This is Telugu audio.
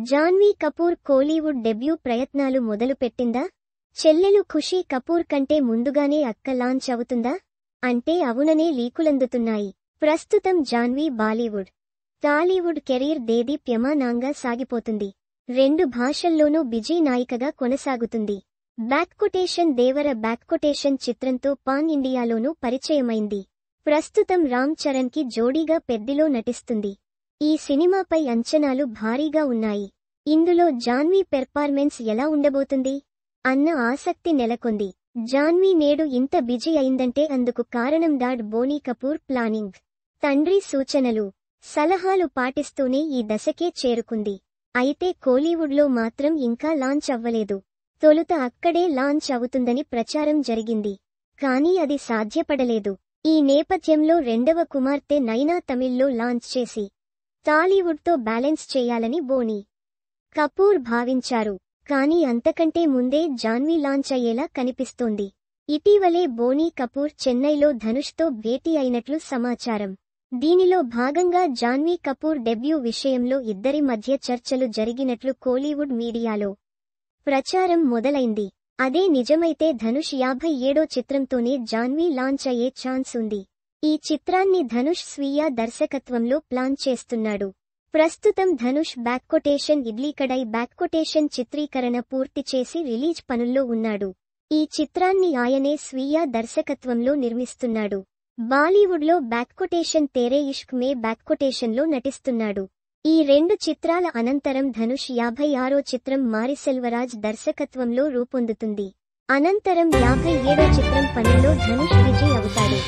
జాన్వీ కపూర్ కోలీవుడ్ డెబ్యూ ప్రయత్నాలు మొదలుపెట్టిందా? చెల్లెలు ఖుషీ కపూర్ కంటే ముందుగానే అక్క లాంచ్ అవుతుందా అంటే అవుననే లీకులందుతున్నాయి. ప్రస్తుతం జాన్వీ బాలీవుడ్, టాలీవుడ్ కెరీర్ దేదీప్యమానంగా సాగిపోతుంది. 2 భాషల్లోనూ బిజీ నాయికగా కొనసాగుతుంది. దేవర చిత్రంతో పాన్ ఇండియాలోనూ పరిచయమైంది. ప్రస్తుతం రామ్ చరణ్ కి జోడీగా పెద్దిలో నటిస్తుంది. ఈ సినిమాపై అంచనాలు భారీగా ఉన్నాయి. ఇందులో జాన్వీ పెర్ఫార్మెన్స్ ఎలా ఉండబోతుంది అన్న ఆసక్తి నెలకొంది. జాన్వీ నేడు ఇంత బిజీ అయిందంటే అందుకు కారణం డాడ్ బోనీ కపూర్ ప్లానింగ్, తండ్రి సూచనలు, సలహాలు పాటిస్తూనే ఈ దశకే చేరుకుంది. అయితే కోలీవుడ్లో మాత్రం ఇంకా లాంచ్ అవ్వలేదు. తొలుత అక్కడే లాంచ్ అవుతుందని ప్రచారం జరిగింది. కానీ అది సాధ్యపడలేదు. ఈ నేపథ్యంలో రెండవ కుమార్తె నైనా తమిళ్లో లాంచ్ చేసి టాలీవుడ్తో బ్యాలెన్స్ చేయాలని బోనీ కపూర్ భావించారు. కానీ అంతకంటే ముందే జాన్వీ లాంచ్ అయ్యేలా కనిపిస్తోంది. ఇటీవలే బోనీ కపూర్ చెన్నైలో ధనుష్తో భేటీ అయినట్లు సమాచారం. దీనిలో భాగంగా జాన్వీ కపూర్ డెబ్యూ విషయంలో ఇద్దరి మధ్య చర్చలు జరిగినట్లు కోలీవుడ్ మీడియాలో ప్రచారం మొదలైంది. అదే నిజమైతే ధనుష్ 57వ చిత్రంతోనే జాన్వీ లాంచ్ అయ్యే ఛాన్స్ ఉంది. ఈ చిత్రాన్ని ధనుష్ స్వీయ దర్శకత్వంలో ప్లాన్ చేస్తున్నాడు. ప్రస్తుతం ధనుష్ ఇడ్లీ కడాయి చిత్రీకరణ పూర్తి చేసి రిలీజ్ పనుల్లో ఉన్నాడు. ఈ చిత్రాన్ని ఆయనే స్వీయ దర్శకత్వంలో నిర్మిస్తున్నాడు. బాలీవుడ్లో తేరే ఇష్క్ మే లో నటిస్తున్నాడు. ఈ 2 చిత్రాల అనంతరం ధనుష్ 56వ చిత్రం మారిసెల్వరాజ్ దర్శకత్వంలో రూపొందుతుంది. అనంతరం 57వ చిత్రం పనుల్లో ధనుష్ విజయ్ అవుతాడు.